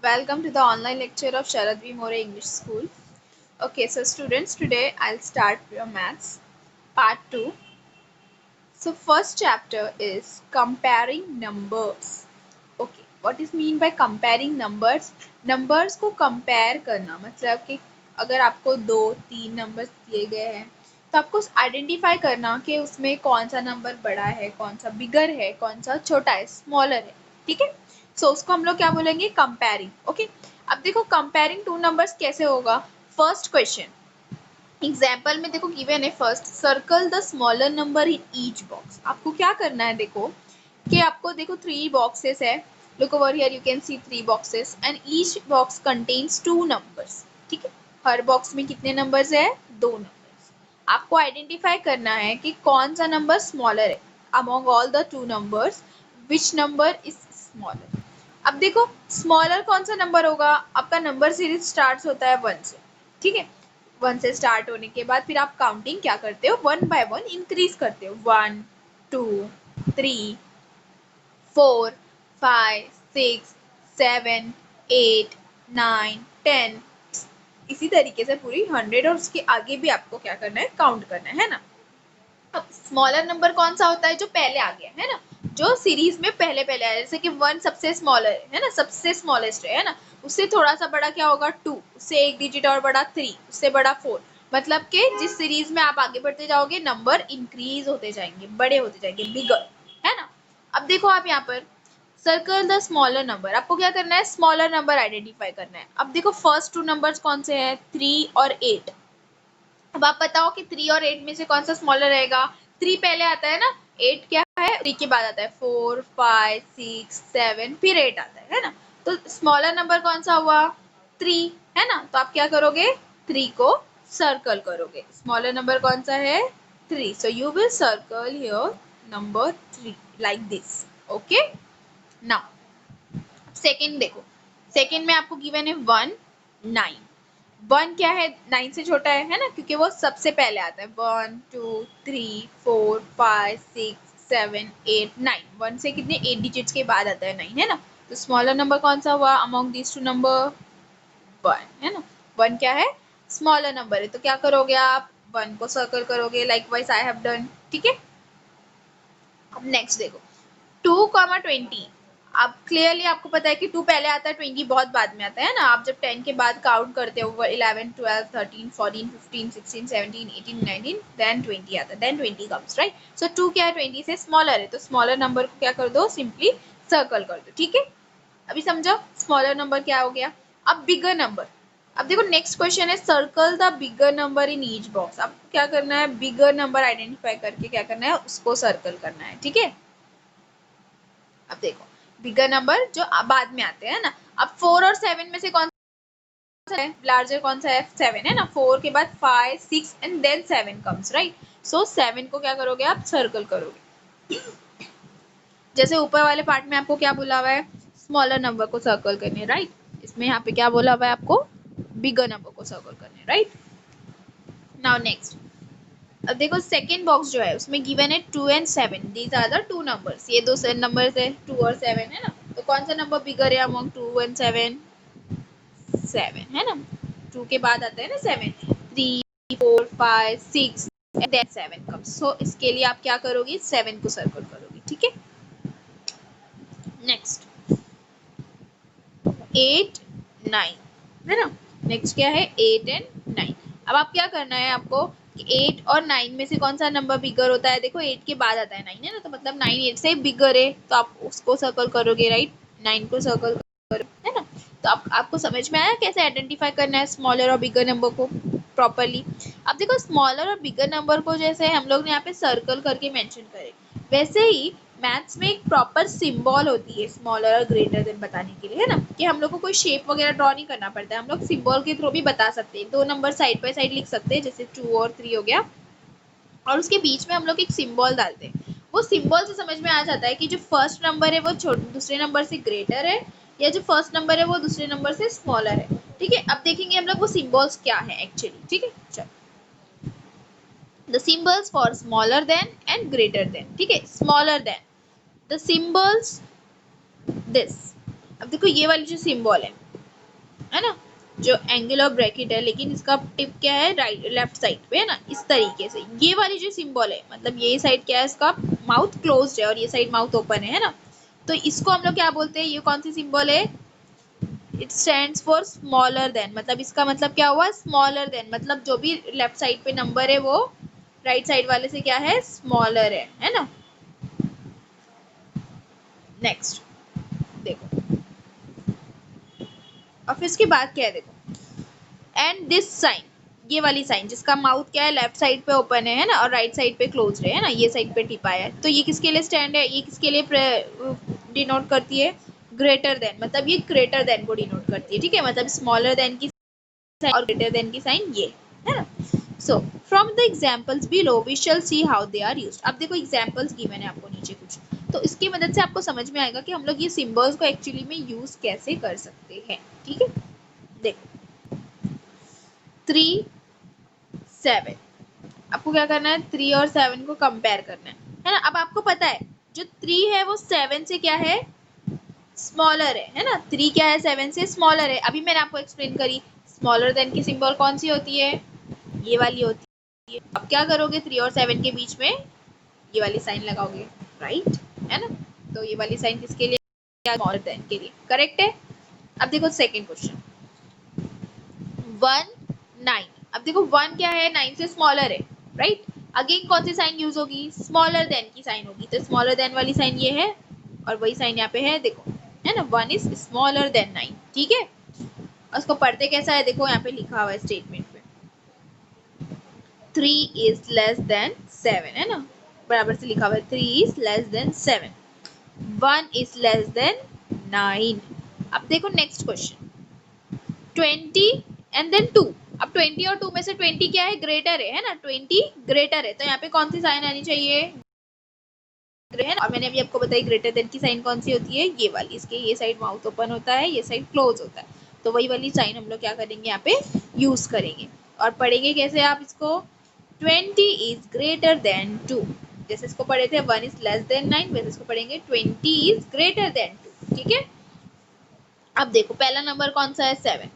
Welcome to the online lecture of Sharad V. More English School. Okay, so students, today I'll start your maths part 2. So first chapter is comparing numbers. Okay, what is mean by comparing numbers? Numbers को compare करना मतलब कि अगर आपको 2-3 numbers दिए गए हैं तो आपको आइडेंटिफाई करना कि उसमें कौन सा नंबर बड़ा है, कौन सा बिगर है, कौन सा छोटा है, स्मॉलर है. ठीक है, सो उसको हम लोग क्या बोलेंगे, कंपेयरिंग. ओके, अब देखो कंपेयरिंग टू नंबर्स कैसे होगा. फर्स्ट क्वेश्चन एग्जाम्पल में देखो गिवन है, first circle the smaller number in each box. आपको क्या करना है, देखो कि आपको देखो 3 बॉक्सेस है. Look over here, you can C 3 boxes and each box contains 2 numbers. ठीक है, हर बॉक्स में कितने नंबर्स है, 2 नंबर्स. आपको आइडेंटिफाई करना है कि कौन सा नंबर स्मॉलर है among all the 2 numbers, which number is smaller. अब देखो स्मॉलर कौन सा नंबर होगा, आपका नंबर सीरीज स्टार्ट होता है 1 से. ठीक है, 1 से स्टार्ट होने के बाद फिर आप काउंटिंग क्या करते हो, 1 बाय 1 इंक्रीज करते हो. 1 2 3 4 5 6 7 8 9 10. इसी तरीके से पूरी 100 और उसके आगे भी आपको क्या करना है, काउंट करना है ना. अब स्मॉलर नंबर कौन सा होता है, जो पहले आ गया है ना, जो सीरीज में पहले पहले आया. जैसे कि 1 सबसे स्मॉलर है ना, सबसे स्मॉलेस्ट है ना, उससे थोड़ा सा बड़ा क्या होगा 2, उससे एक डिजिट और बड़ा 3, उससे बड़ा 4. मतलब कि जिस सीरीज में आप आगे बढ़ते जाओगे नंबर इंक्रीज होते जाएंगे, बड़े होते जाएंगे, बिगर, है ना. अब देखो आप यहाँ पर सर्कल द स्मॉलर नंबर, आपको क्या करना है, स्मॉलर नंबर आइडेंटिफाई करना है. अब देखो फर्स्ट 2 नंबर्स कौन से हैं, 3 और 8. अब आप बताओ कि 3 और 8 में से कौन सा स्मॉलर रहेगा. 3 पहले आता है ना, 8 क्या है, 3 के बाद आता है 4 5 6 7, फिर 8 आता है ना. तो स्मॉलर नंबर कौन सा हुआ, 3, है ना. तो आप क्या करोगे, 3 को सर्कल करोगे. स्मॉलर नंबर कौन सा है, 3. So you will circle here number 3 like this. Okay, now second देखो, सेकंड में आपको गिवन है 1 9. 1 क्या है, 9 से छोटा है ना, क्योंकि वो सबसे पहले आता है. 1 2 3 4 5 6 7 8 9. 1 से कितने 8 डिजिट्स के बाद आता है 9, है ना. तो स्मॉलर नंबर कौन सा हुआ अमॉन्ग दीज 2 नंबर, 1, है ना. 1 क्या है, स्मॉलर नंबर है. तो क्या करोगे आप, 1 को सर्कल करोगे like wise I have done. ठीक है, अब नेक्स्ट देखो 2, 20. अब क्लियरली आपको पता है कि 2 पहले आता है, 20 बहुत बाद में आता है ना. आप जब 10 के बाद काउंट करते हो 11 12 13 14 15 16 17 18 19, देन 20 आता है, देन 20 कम्स, राइट. सो 2 क्या है, 20 से स्मॉलर है. तो स्मॉलर नंबर को क्या कर दो, सिंपली सर्कल कर दो. ठीक है, अभी समझो स्मॉलर नंबर क्या हो गया. अब बिगर नंबर, अब देखो नेक्स्ट क्वेश्चन है circle the bigger number in each box. आपको क्या करना है, बिगर नंबर आइडेंटिफाई करके क्या करना है, उसको सर्कल करना है. ठीक है, अब देखो बिगर नंबर जो बाद में आते हैं ना. अब 4 और 7 में से कौन सा है, लार्जर कौन सा है, 7 है ना. 4 के बाद 5 6 एंड देन 7 कम्स, राइट. सो 7 को क्या करोगे, आप सर्कल करोगे. जैसे ऊपर वाले पार्ट में आपको क्या बोला हुआ है, स्मॉलर नंबर को सर्कल करने, राइट. इसमें यहाँ पे क्या बोला हुआ है, आपको बिगर नंबर को सर्कल करने, राइट. नाउ नेक्स्ट, अब देखो सेकेंड बॉक्स जो है उसमें गिवन है 2 and 7. These are the 2 numbers. ये 2 नंबर्स है, 2 और 7, है ना. तो कौन सा नंबर बिगर है अमॉन्ग 2 and 7, 7, है ना. 2 के बाद आता है ना 7, 3 4 5 6 एंड देन 7 कम्स. सो इसके लिए आप क्या करोगे, 7 को सर्कल करोगे. ठीक है, नेक्स्ट 8 9, है ना. नेक्स्ट क्या है, 8 and 9. अब आप क्या करना है आपको, 8 और 9 में से कौन सा नंबर बिगर होता है, देखो 8 के बाद आता है 9, है ना. तो मतलब 9 8 से बिगर है, तो आप उसको सर्कल करोगे, राइट. 9 को सर्कल करो, है ना. तो आपको समझ में आया कैसे आइडेंटिफाई करना है स्मॉलर और बिगर नंबर को प्रॉपरली. अब देखो स्मॉलर और बिगर नंबर को जैसे हम लोग ने यहाँ पे सर्कल करके मेंशन करे, वैसे ही मैथ्स में एक प्रॉपर सिंबल होती है स्मॉलर और ग्रेटर देन बताने के लिए, है ना. कि हम लोग को कोई शेप वगैरह ड्रॉ नहीं करना पड़ता है, हम लोग सिंबल के थ्रू भी बता सकते हैं. 2 नंबर साइड बाय साइड लिख सकते हैं, जैसे 2 और 3 हो गया, और उसके बीच में हम लोग एक सिंबल डालते हैं. वो सिंबल से समझ में आ जाता है कि जो फर्स्ट नंबर है वो दूसरे नंबर से ग्रेटर है, या जो फर्स्ट नंबर है वो दूसरे नंबर से स्मॉलर है. ठीक है, अब देखेंगे हम लोग वो सिंबल्स क्या है एक्चुअली. ठीक है, चलो the symbols for smaller than and greater than. ठीक है, smaller than the symbols this. अब देखो ये वाली जो सिंबल है, है ना, जो एंगल ऑफ ब्रैकेट है, लेकिन इसका टिप क्या है, राइट लेफ्ट साइड पे है ना, इस तरीके से। ये वाली जो सिंबल है, मतलब ये साइड क्या है, इसका माउथ क्लोज्ड है और ये साइड माउथ ओपन है ना, तो इसको हम लोग क्या बोलते हैं, ये कौन सी सिंबल है, it stands for smaller than, मतलब इसका मतलब क्या हुआ, स्मॉलर देन, मतलब जो भी लेफ्ट साइड पे नंबर है वो राइट साइड वाले से क्या है, स्मॉलर है ना। नेक्स्ट देखो, और फिर इसके बाद क्या है, देखो, एंड दिस साइन, ये वाली साइन जिसका माउथ क्या है, लेफ्ट साइड पे ओपन है ना, और राइट साइड पे क्लोज है ना, ये साइड पे टिपा है, तो ये किसके लिए स्टैंड है, ये किसके लिए डिनोट करती है, ग्रेटर देन, मतलब ये ग्रेटर देन को डिनोट करती है, ठीक है, मतलब स्मॉलर देन की और ग्रेटर देन की साइन ये है ना। So from the examples below we shall see how they are used. अब देखो एग्जांपल्स गिवन है आपको नीचे कुछ, तो इसकी मदद से आपको समझ में आएगा कि हम लोग ये सिंबल्स को एक्चुअली में यूज कैसे कर सकते हैं, ठीक है। देखो 3 7, आपको क्या करना है, 3 और 7 को कंपेयर करना है ना। अब आपको पता है जो 3 है वो 7 से क्या है, स्मॉलर है ना, 3 क्या है, 7 से स्मॉलर है। अभी मैंने आपको एक्सप्लेन करी, स्मॉलर देन की सिंबल कौन सी होती है, ये वाली होती है। अब क्या करोगे, 3 और 7 के बीच में ये वाली साइन लगाओगे, राइट, है ना, तो ये वाली साइन किसके लिए, स्मॉलर देन के लिए, करेक्ट है। अब देखो सेकंड क्वेश्चन, 1 9, अब देखो 1 क्या है, 9 से स्मॉलर है, राइट, अगेन कौन सी साइन यूज होगी, स्मॉलर देन की साइन होगी, तो स्मॉलर देन वाली साइन ये है और वही साइन यहाँ पे है, देखो, है ना, 1 इज स्मॉलर देन 9, ठीक है। और उसको पढ़ते कैसा है, देखो यहाँ पे लिखा हुआ है स्टेटमेंट पे, 3 is less than 7, है ना, बराबर से लिखा हुआ है, 3 is less than 7, 1 is less than 9। अब देखो नेक्स्ट क्वेश्चन, 20 एंड देन 2, अब 20 और 2 में से 20 क्या है, ग्रेटर है ना, 20 ग्रेटर है, तो यहाँ पे कौन सी साइन आनी चाहिए, है ना, और मैंने अभी आपको बताई ग्रेटर देन की साइन कौन सी होती है, ये वाली, इसके ये साइड माउथ ओपन होता है, ये साइड क्लोज होता है, तो वही वाली साइन हम लोग क्या करेंगे, यहाँ पे यूज करेंगे। और पढ़ेंगे कैसे आप इसको, 20 is greater than 2, जैसे इसको पढ़े थे 1 is less than 9, वैसे इसको पढ़ेंगे 20 is greater than 2, ठीक है। अब देखो पहला नंबर कौन सा है, 7,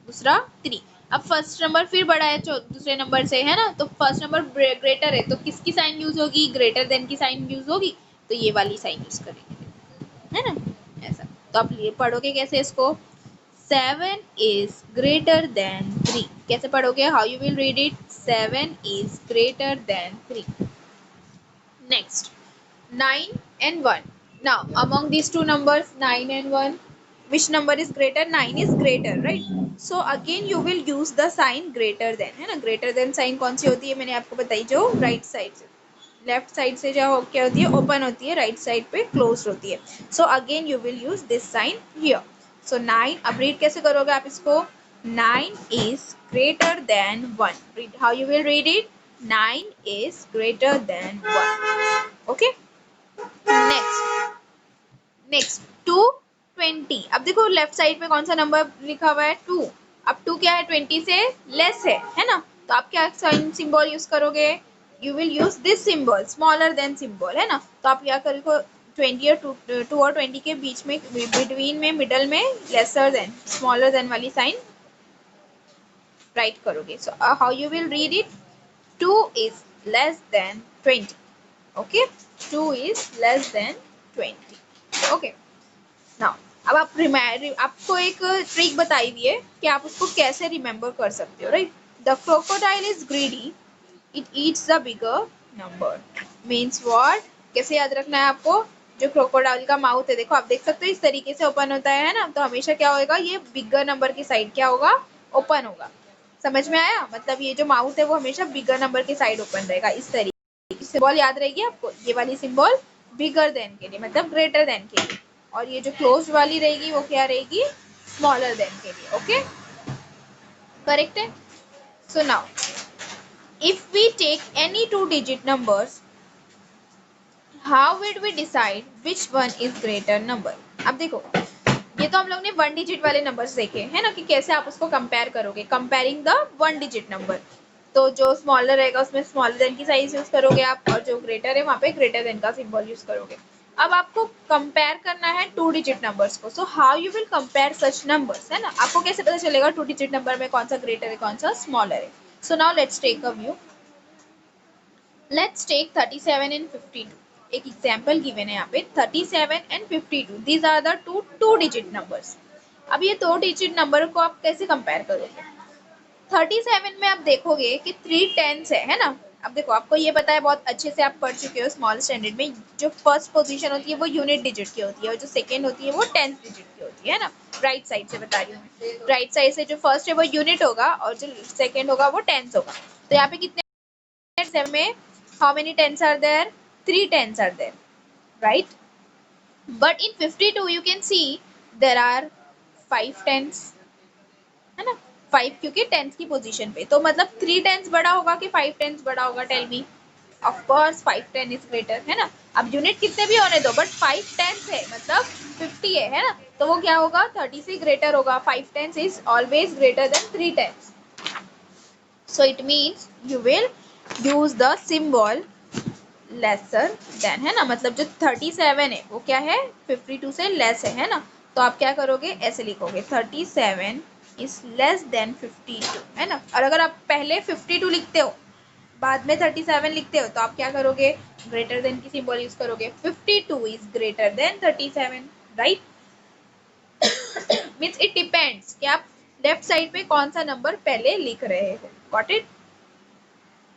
दूसरा 3, अब फर्स्ट नंबर फिर बड़ा है दूसरे नंबर से, है ना, तो फर्स्ट नंबर ग्रेटर है, तो किसकी साइन यूज होगी, ग्रेटर देन की साइन यूज होगी, तो ये वाली साइन यूज करेंगे, है ना, ऐसा। तो आप ये पढ़ोगे कैसे इसको, 7 is greater than 3, कैसे पढ़ोगे, how you will read it, 7 is greater than 3। Next, 9 and 1. Now, among these two numbers, 9 and 1, which number is greater? 9 is greater, right? So, again you will use the sign greater than, है ना, greater than sign कौन सी होती है, मैंने आपको बताई, जो right side से, लेफ्ट साइड से जो क्या होती है, ओपन होती है, राइट साइड पे क्लोज होती है। So again you will use this sign here. So 9, अब रीड कैसे करोगे आप इसको, 9 is greater than 1, read how you will read it, 9 is greater than 1, okay। Next, next 2 20, अब देखो लेफ्ट साइड पे कौन सा नंबर लिखा हुआ है, 2, अब 2 क्या है, 20 से लेस है ना, तो आप क्या साइन सिंबल यूज करोगे, you will use this symbol, smaller than symbol, है ना, तो आप क्या करोगे, 20 और 2 और 20 के बीच में, बिटवीन में, मिडल में लेसर देन, स्मॉलर देन वाली साइन राइट करोगे। So how you will read it, 2 is less than 20, okay, 2 is less than 20, okay। Now अब आप आपको एक ट्रिक बताई हुई है कि आप उसको कैसे रिमेम्बर कर सकते हो, right, the crocodile is greedy, it eats the bigger number, means what, कैसे याद रखना है आपको, जो क्रोकोडाइल का माउथ है, देखो आप देख सकते हो इस तरीके से ओपन होता है ना, तो हमेशा क्या होगा, ये बिगर नंबर की साइड क्या होगा, ओपन होगा, समझ में आया, मतलब ये जो माउथ है वो हमेशा बिगर नंबर की साइड ओपन रहेगा, इस तरीके की सिंबल याद रहेगी आपको, ये वाली सिंबल बिगर देन के लिए, मतलब ग्रेटर देन के लिए, और ये जो क्लोज वाली रहेगी वो क्या रहेगी, स्मॉलर देन के लिए, ओके, करेक्ट है। So now if we take any 2 digit numbers, how would we decide which one is greater number? अब देखो ये तो हम लोग ने 1 digit वाले नंबर्स देखे है ना, कि कैसे आप उसको कंपेयर करोगे, कंपेयरिंग द 1 digit नंबर, तो जो स्मॉलर रहेगा उसमें स्मॉलर देन की साइज यूज करोगे आप, और जो ग्रेटर है वहाँ पे ग्रेटर देन का सिंबल यूज करोगे। अब आपको कंपेयर करना है 2 डिजिट नंबर्स को. So how you will compare such numbers, है ना. आपको कैसे पता चलेगा 2 डिजिट नंबर में कौन सा ग्रेटर है कौन सा स्मॉलर है. So now let's take a view. Let's take 37 and 52. एक एग्जांपल गिवन है यहाँ पे 37 and 52. These are the two digit numbers. अब ये 2 डिजिट नंबर को आप कैसे कंपेयर करोगे. 37 में आप देखोगे कि 3 टेंस है ना. अब देखो आपको ये पता है बहुत अच्छे से, आप पढ़ चुके हो स्मॉल स्टैंडर्ड में, जो फर्स्ट पोजीशन होती है वो यूनिट डिजिट की होती है और जो सेकंड होती है वो टेंथ डिजिट की होती है ना. राइट साइड से बता रही हूँ मैं. राइट साइड से जो फर्स्ट है वो यूनिट होगा और जो सेकंड होगा वो टेंस होगा. तो यहाँ पे कितने में how many tens are there. 3 tens are there, right. But in 52 you can see there are 5 tens, है ना. 5 क्योंकि टेंस की पोजीशन पे, तो मतलब 3 टेंस बड़ा होगा कि 5 टेंस बड़ा होगा. Tell me. Of course 5 10 is greater, है ना. अब यूनिट कितने भी होने दो बट 5 टेंस है मतलब 50 है ना. तो वो क्या होगा 30 से ग्रेटर होगा. 5 tens is always greater than 3 tens. So it means you will use the symbol lesser than, है ना. मतलब जो 37 है वो क्या है 52 से लेस है ना. तो आप क्या करोगे ऐसे लिखोगे 37 इज लेस देन 52, है ना. और अगर आप पहले 52 लिखते हो बाद में 37 लिखते हो तो आप क्या करोगे ग्रेटर देन की सिंबल यूज करोगे. 52 is greater than 37, right. Means it depends कि आप लेफ्ट साइड पे कौन सा नंबर पहले लिख रहे हो. Got it.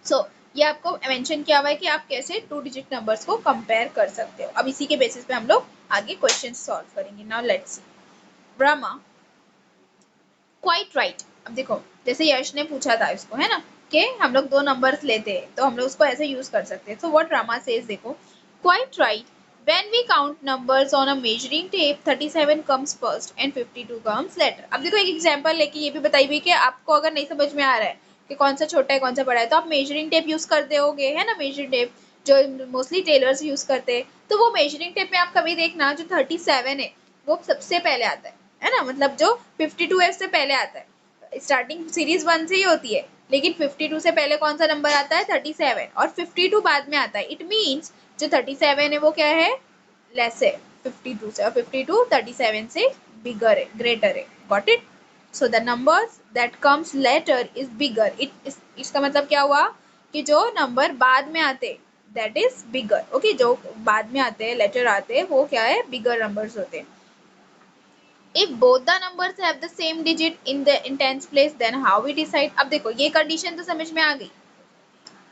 सो ये आपको मेंशन किया हुआ है कि आप कैसे 2 डिजिट नंबर्स को कंपेयर कर सकते हो. अब इसी के बेसिस पे हम लोग आगे क्वेश्चन सॉल्व करेंगे. Now let's see. Brahma quite right. अब देखो जैसे यश ने पूछा था इसको, है ना, कि हम लोग 2 नंबर्स लेते हैं तो हम लोग उसको ऐसे यूज कर सकते हैं. सो व्हाट रामा सेज, देखो quite right. When we count numbers on a measuring tape, 37 comes first and 52 comes later. अब देखो एक एग्जांपल लेके ये भी बताई हुई कि आपको अगर नहीं समझ में आ रहा है कि कौन सा छोटा है कौन सा बड़ा है तो आप मेजरिंग टेप यूज करते होगे, है ना. मेजरिंग टेप जो मोस्टली टेलर्स यूज करते हैं, तो वो मेजरिंग टेप में आप कभी देखना जो 37 है वो सबसे पहले आता है ना. मतलब जो 52 है उससे पहले आता है. स्टार्टिंग सीरीज 1 से ही होती है लेकिन 52 से पहले कौन सा नंबर आता है 37 और 52 बाद में आता है. इट मीन्स जो 37 है वो क्या है लेस है 52 से और 52 37 से बिगर है ग्रेटर है. Got it. So the numbers that comes later is bigger. इसका मतलब क्या हुआ कि जो नंबर बाद में आते दैट इज बिगर. ओके, जो बाद में आते हैं लेटर आते हैं वो क्या है बिगर नंबर्स होते हैं. If both the numbers have the same digit in the in tens place, then how we decide. अब देखो ये कंडीशन तो समझ में आ गई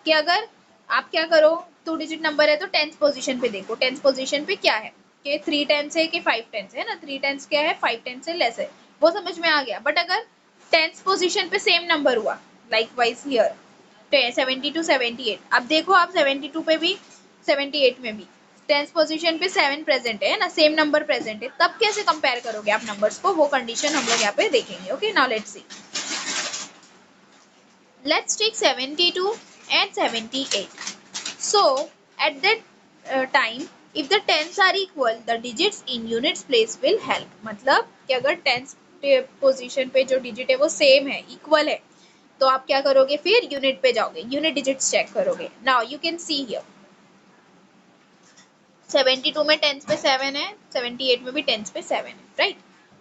कि अगर आप क्या करो 2 डिजिट नंबर है तो टेंथ पोजीशन पे देखो. टेंथ पोजीशन पे क्या है कि 3 टेंस है कि 5 टेंस है ना. 3 टेंस क्या है 5 टेंस से लेस है, वो समझ में आ गया. बट अगर टेंथ पोजीशन पे सेम नंबर हुआ लाइक वाइज हियर 72 78, अब देखो आप 72 पे भी 78 में भी टेंथ पोजीशन पे 7 प्रेजेंट है ना, सेम नंबर प्रेजेंट है, तब कैसे कंपेयर करोगे आप नंबर्स को, वो कंडीशन हम लोग यहाँ पे देखेंगे. Okay, now let's see. Let's take 72 and 78. So at that time if the tens are equal the digits in units place will help. मतलब कि अगर टेंस पोजीशन पे जो डिजिट है वो सेम है इक्वल है तो आप क्या करोगे फिर यूनिट पे जाओगे, यूनिट डिजिट्स चेक करोगे. Now you can see here 72 में टेंस पे 7 है, 78 में भी टेंस पे 7 है, राइट.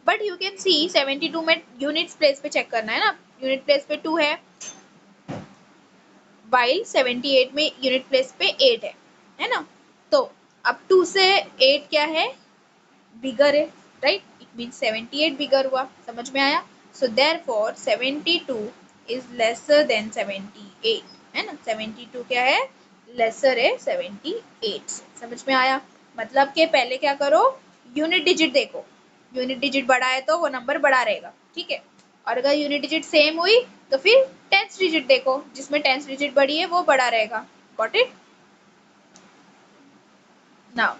बट यू कैन सी 72 में यूनिट्स प्लेस पे चेक करना है ना. यूनिट प्लेस पे 2 है वाइल 78 में यूनिट प्लेस पे 8 है ना. तो अब 2 से 8 क्या है बिगर है, राइट. इट मींस 78 बिगर हुआ. समझ में आया. So therefore 72 is lesser than 78, है ना. 72 क्या है लेसर है 78 से. समझ में आया. मतलब कि पहले क्या करो यूनिट डिजिट देखो, यूनिट डिजिट बड़ा है तो वो नंबर बड़ा रहेगा, ठीक है. और अगर यूनिट डिजिट सेम हुई तो फिर टेंथ डिजिट देखो, जिसमें टेंथ डिजिट बड़ी है वो बड़ा रहेगा. Got it. Now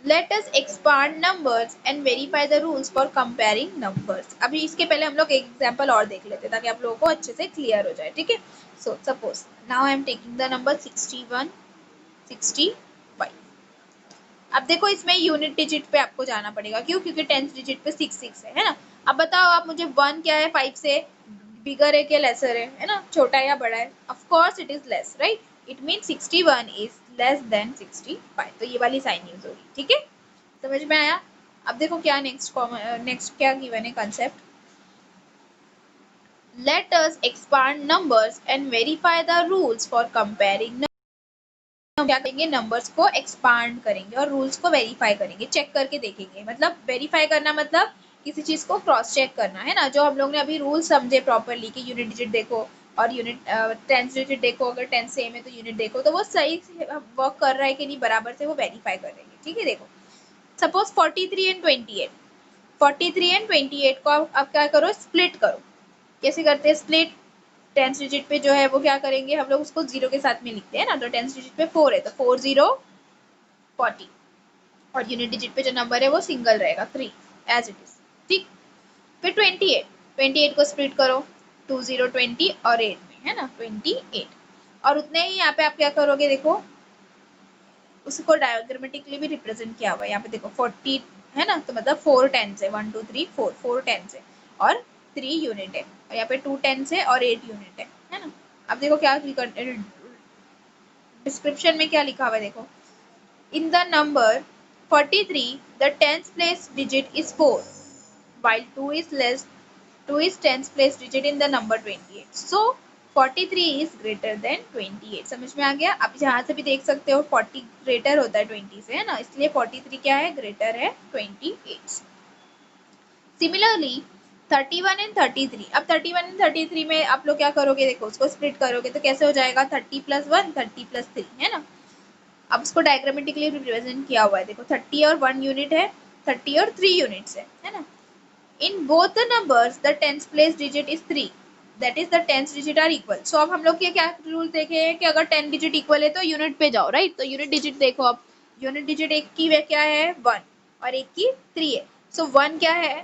let us expand numbers and verify the rules for comparing numbers. अभी इसके पहले हम लोग एक एग्जांपल और देख लेते हैं ताकि आप लोगों को अच्छे से क्लियर हो जाए, ठीक है. So suppose now I am taking the number 61 65. अब देखो इसमें यूनिट डिजिट पे आपको जाना पड़ेगा. क्यों? क्योंकि टेंथ डिजिट पे 6 है ना. अब बताओ आप मुझे 1 क्या है 5 से बिगर है क्या लेसर है ना, छोटा या बड़ा है. Of course it is less, right. It means 61 is less then 65, तो ये वाली साइन यूज होगी, ठीक है, समझ में आया। अब देखो क्या नेक्स्ट क्या गिवन है concept, let us expand numbers and verify the rules for comparing. क्या करेंगे, नंबर्स को एक्सपांड करेंगे और रूल्स को वेरीफाई करेंगे, चेक करके देखेंगे, मतलब वेरीफाई करना मतलब किसी चीज को क्रॉस चेक करना है ना, जो हम लोग ने अभी रूल समझे प्रॉपरली कि यूनिट डिजिट देखो और यूनिट टेंस डिजिट देखो, अगर टेंस सेम है तो यूनिट देखो, तो वो सही वर्क कर रहा है कि नहीं बराबर से, वो वेरीफाई करेंगे, ठीक है। देखो सपोज 43 एंड 28, 43 एंड 28 को आप क्या करो, स्प्लिट करो। कैसे करते हैं स्प्लिट, टेंस डिजिट पे जो है वो क्या करेंगे, हम लोग उसको जीरो के साथ में लिखते हैं ना, तो टेंस डिजिट पे 4 है तो 4 0 40, और यूनिट डिजिट पे जो नंबर है वो सिंगल रहेगा 3 एज इट इज, ठीक। फिर 28, 28 को स्प्लिट करो 2 0 20 और 8 में, है ना 28, और उतने ही यहाँ पे आप क्या करोगे, देखो उसको डायग्रामेटिकली भी रिप्रेजेंट किया हुआ है, यहाँ पे देखो 40 है ना, तो मतलब 4 टेंस है, 1 2 3 4 4 टेंस है और 3 यूनिट है, और यहाँ पे 2 टेंस है और 8 यूनिट है ना। अब देखो क्या डिस्क्रिप्शन में क्या लिखा हुआ है, देखो in the number 43 the tens place digit is 4 while 2 is tens place digit in the number 28, so 43 is greater than 28। समझ में आ गया। आप यहाँ से भी देख सकते हो 40 ग्रेटर होता है 20 से, है ना, इसलिए 43 क्या है, ग्रेटर है 28। सिमिलरली 31 एंड 33, अब 31 एंड 33 में आप लोग क्या करोगे, देखो उसको स्प्लिट करोगे तो कैसे हो जाएगा, 30 + 1 30 + 3, है ना। अब उसको डायग्रामेटिकली रिप्रेजेंट किया हुआ है, देखो 30 और 1 यूनिट है, 30 और 3 यूनिट्स है ना। In both the numbers the tens place digit is 3, that is the tens digit are equal. So अब हम लोग ये क्या रूल देखे हैं कि अगर 10 डिजिट इक्वल है तो यूनिट पे जाओ, राइट। तो यूनिट डिजिट देखो, अब यूनिट डिजिट एक की वे क्या है 1 और एक की 3 है, सो 1 क्या है,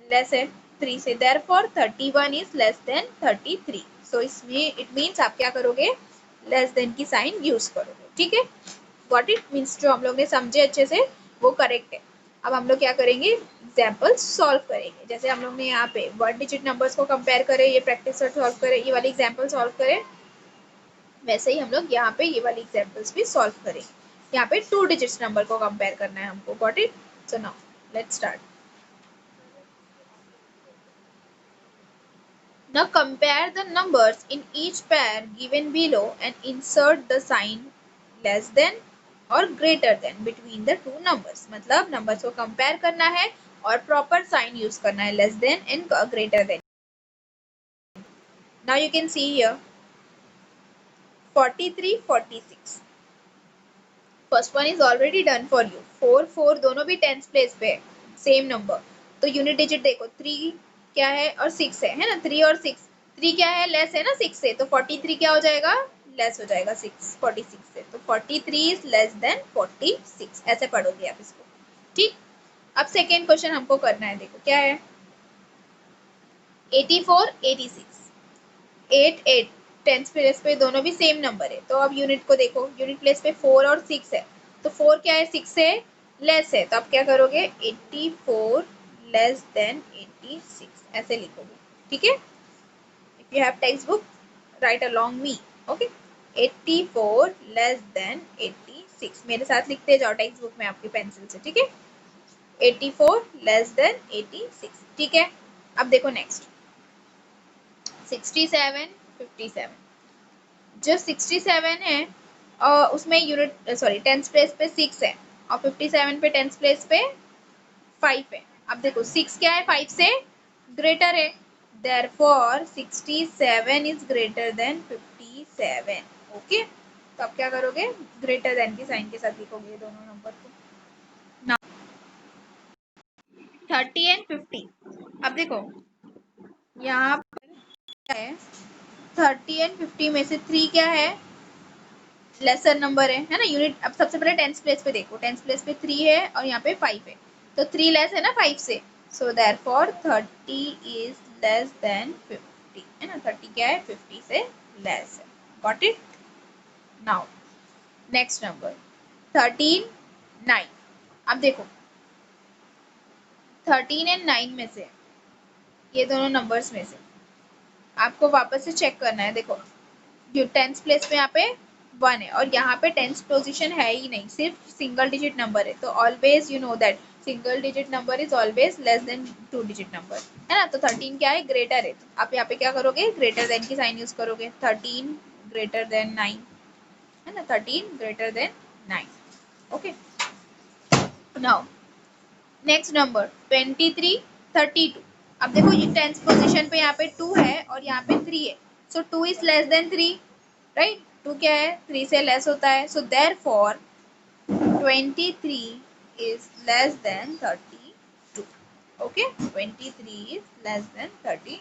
लेस है 3 से, देयरफॉर 31 इज लेस देन 33। सो इसमें इट मींस आप क्या करोगे, लेस देन की साइन यूज करोगे, ठीक है। व्हाट इट मीन्स जो हम लोग ने समझे अच्छे से वो करेक्ट है। अब हम लोग क्या करेंगे, एग्जाम्पल सॉल्व करेंगे, जैसे हम लोग ने यहाँ पे 1 डिजिट नंबर्स को कंपेयर करें, ये प्रैक्टिस से सॉल्व करें, ये वाली एग्जाम्पल सॉल्व करें, वैसे ही हम लोग यहाँ पे ये वाली एग्जाम्पल्स भी सॉल्व करेंगे। यहाँ पे 2 डिजिट्स नंबर को कंपेयर करना है हमको, got it. So now let's start. Now compare the numbers in each pair given below and insert the sign less than और greater than between the two numbers। मतलब numbers को compare करना है और proper sign use करना है, less than and greater than। Now you can see here 43 46, first one is already done for you, 4 4 दोनों भी टेंस प्लेस पे है, सेम नंबर, तो यूनिट डिजिट देखो 3 क्या है और 6 है ना, 3 और 6, 3 क्या है, लेस है ना 6 से, तो 43 क्या हो जाएगा, लेस हो जाएगा 6 46 से, तो 43 इज लेस देन 46, ऐसे पढ़ोगे आप इसको, ठीक। अब सेकेंड क्वेश्चन हमको करना है, देखो क्या है, 84 86, 8 8 टेंस प्लेस पे दोनों भी सेम नंबर है, तो अब यूनिट को देखो, यूनिट प्लेस पे 4 और 6 है, तो 4 क्या है 6 से लेस है, तो आप क्या करोगे 84 लेस देन 86 ऐसे लिखोगे, ठीक है। If you have text book right along me, okay. 84 less than 86 मेरे साथ लिखते जाओ टेक्स्ट बुक में आपकी पेंसिल से, ठीक है। 84 लेस देन 86, ठीक है। अब देखो नेक्स्ट 67 57, जो 67 है उसमें यूनिट सॉरी टेंस प्लेस पे 6 है और 57 पे टेंस प्लेस पे 5 है। अब देखो 6 क्या है 5 से ग्रेटर है, therefore 67 is greater than 57, okay. तो आप क्या करोगे, ग्रेटर देन की साइन के साथ लिखोगे दोनों नंबर को। नाउ 30 एंड 50, अब देखो यहाँ पर क्या है, 30 एंड 50 में से 3 क्या है, लेसर नंबर है ना यूनिट। अब सबसे पहले टेंस प्लेस पे देखो, टेंस प्लेस पे 3 है और यहाँ पे 5 है, तो 3 लेस है ना 5 से, so therefore 30 is less then 50, है ना, 30 क्या है 50 से लेस है, got it. Now next number 13 9, अब देखो 13 एंड 9 में से, ये दोनों नंबर्स में से आपको वापस से चेक करना है, देखो टेंस प्लेस पे यहाँ पे 1 है और यहाँ पे टेंस पोजीशन है ही नहीं, सिर्फ सिंगल डिजिट नंबर है, तो always you know that single digit number is always less than 2 digit number, है ना। तो 13 क्या है, ग्रेटर है, तो आप यहाँ पे क्या करोगे, ग्रेटर देन की साइन यूज करोगे, 13 ग्रेटर देन 9, है ना, 13 greater than 9। Okay, now next number 23 32। अब देखो ये टेंस पोजीशन पे यहाँ पे 2 है और यहाँ पे 3 है, सो 2 इज लेस देन 3, राइट। 2 क्या है, 3 से लेस होता है, so therefore 23 is less than 32. Okay, 23 is less than 30.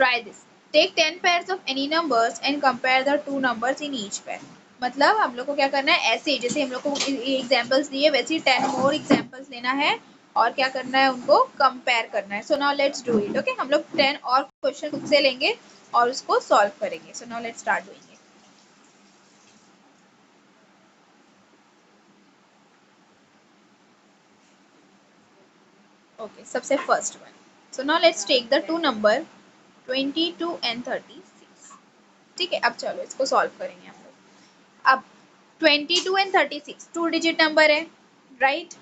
Try this. Take 10 pairs of any numbers and compare the two numbers in each pair. मतलब हम लोग को क्या करना है, ऐसे जैसे हम लोग को एग्जाम्पल्स दिए वैसे ही 10 मोर एग्जाम्पल्स लेना है और क्या करना है, उनको कंपेयर करना है। So now let's do it. Okay, हम लोग 10 और क्वेश्चन खुद से लेंगे और उसको सॉल्व करेंगे। So now let's start doing it. Okay, सबसे first one. So now let's take the two number 22 and 36। ठीक है, अब चलो इसको सॉल्व करेंगे हम लोग। अब 22 एंड 36 टू डिजिट नंबर है, राइट।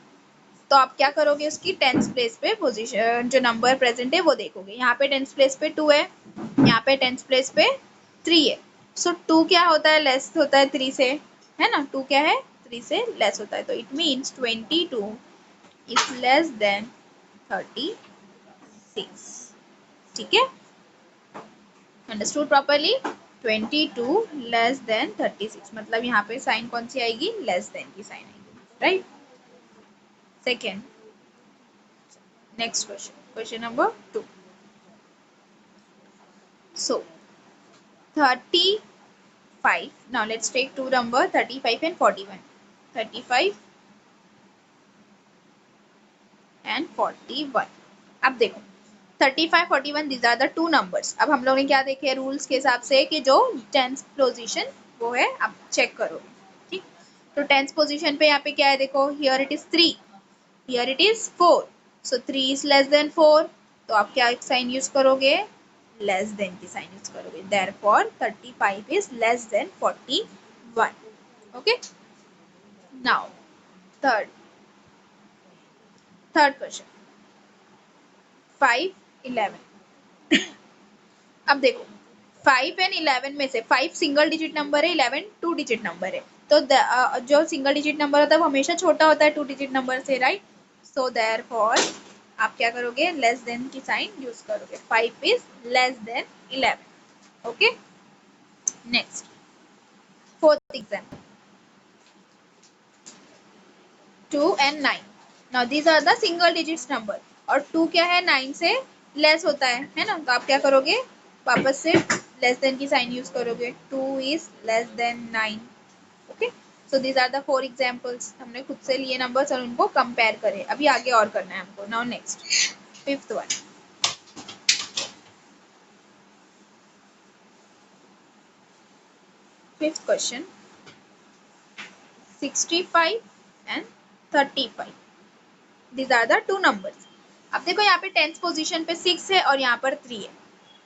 तो आप क्या करोगे, उसकी टेंस प्लेस पे पोजीशन जो नंबर प्रेजेंट है वो देखोगे। यहाँ पे टेंस प्लेस पे 2 है, यहाँ पे टेंस प्लेस पे 3 है। सो 2 क्या होता है, लेस होता है 3 से, है ना। 2 क्या है, 3 से लेस होता है, तो it means 22 is less then 36। ठीक है, अंडरस्टूड प्रॉपरली। 22 लेस देन 36 मतलब यहाँ पे साइन कौन सी आएगी, लेस देन की साइन आएगी, right. Second, next question, question number 2। So 35, now let's take two number 35 and 41। 35 and 41। अब देखो 35 41 these are the two numbers। अब हम लोग ने क्या देखे रूल्स के हिसाब से कि जो टेंस पोजीशन वो है, अब चेक करोगे, ठीक। तो टेंस पोजीशन पे यहाँ पे क्या है, देखो here it is 3, here it is 4, so 3 is less then 4, तो आप क्या साइन यूज करोगे, लेस देन की साइन यूज करोगे, therefore 35 is less then 41। Okay, now third, third question 5 11। अब देखो 5 एंड 11 में से 5 सिंगल डिजिट नंबर है, 11 टू डिजिट नंबर है, तो जो सिंगल डिजिट नंबर होता है वो हमेशा छोटा होता है टू डिजिट नंबर से, राइट। सो देयरफॉर आप क्या करोगे, लेस देन की साइन यूज करोगे, 5 is less than 11। Okay, next fourth example 2 and 9। Now these are the single digits number और 2 क्या है, 9 से लेस होता है ना। तो आप क्या करोगे, वापस से लेस देन की साइन यूज करोगे, 2 is less than 9। Okay, so these are the four examples. हमने खुद से लिए नंबर्स और उनको कंपेयर करे, अभी आगे और करना है हमको। Now next fifth one. Fifth question 65 and 35। These are the two numbers। अब देखो यहाँ पे टेंथ पोजीशन पे 6 है और यहाँ पर 3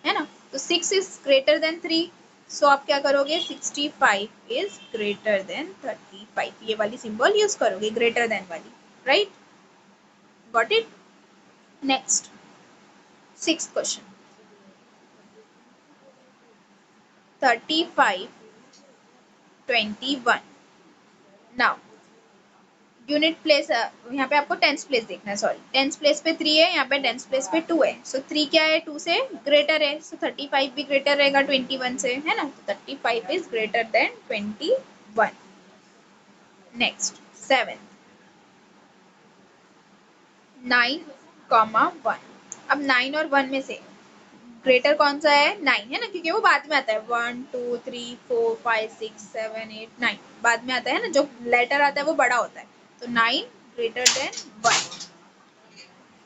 है ना। तो 6 इज ग्रेटर देन 3, सो आप क्या करोगे, 65 इज ग्रेटर देन 35, ये वाली सिंबल यूज करोगे, ग्रेटर देन वाली, right. Got it. Next sixth question 35 21। Now unit place, यहाँ पे आपको टेंस प्लेस देखना है, सॉरी टेंस प्लेस पे 3 है, यहाँ पे टेंस प्लेस पे 2 है, सो 3 क्या है, 2 से ग्रेटर है, सो 35 भी ग्रेटर रहेगा 21 से, है ना। तो 35 इज ग्रेटर देन 21। नेक्स्ट 7 9, 1। अब 9 और 1 में से ग्रेटर कौन सा है, 9 है ना, क्योंकि वो बाद में आता है, 1 2 3 4 5 6 7 8 9 बाद में आता है ना, जो लेटर आता है वो बड़ा होता है, तो 9 ग्रेटर देन 1।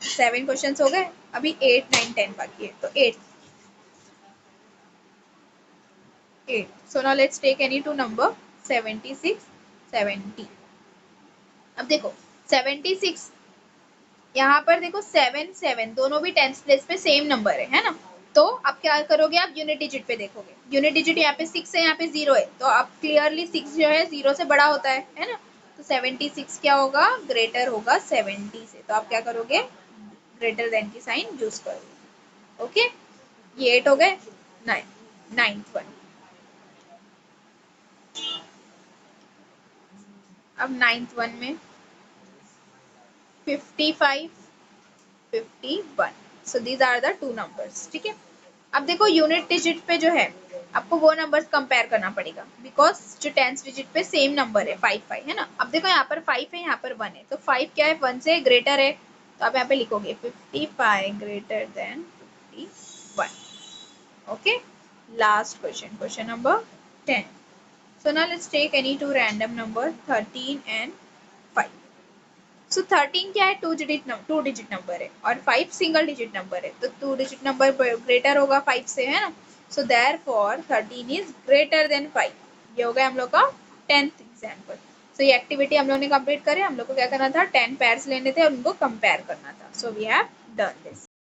7 क्वेश्चंस हो गए, अभी 8 9 10 बाकी है, तो 8 8। So now let's take any two number 76 70। अब देखो 76, यहाँ पर देखो 7 7 दोनों भी टेंस प्लेस पे सेम नंबर है ना। तो अब क्या करोगे, आप यूनिट डिजिट पे देखोगे, यूनिट डिजिट यहाँ पे 6 है, यहाँ पे 0 है, तो अब क्लियरली 6 जो है 0 से बड़ा होता है ना, तो 76 क्या होगा, ग्रेटर होगा 70 से, तो आप क्या करोगे, ग्रेटर देन की साइन यूज करोगे। ओके, ये 8 हो गए, 9th वन। अब 9th वन में 55, 51, so these are the two numbers. ठीक है, अब देखो यूनिट डिजिट पे जो है आपको वो नंबर्स कंपेयर करना पड़ेगा, बिकॉज जो टेंथ डिजिट पे सेम नंबर है 5 है ना। अब देखो यहाँ पर 5 है, यहाँ पर 1 है, तो 5 क्या है, 1 से ग्रेटर है, तो आप यहाँ पे लिखोगे 55 greater than 51। Okay, last question, question number 10। So now let's take any two random number 13 and 5. So 13 क्या है, टू डिजिट नंबर है, और 5 सिंगल डिजिट नंबर है, तो टू डिजिट नंबर ग्रेटर होगा 5 से, है ना। So therefore 13 is greater than 5। ये हो गया हम लोग का 10th एग्जाम्पल। सो ये एक्टिविटी हम लोग ने कंप्लीट करी। हम लोग को क्या करना था, 10 पेयर्स लेने थे और उनको कंपेयर करना था। So we have done this.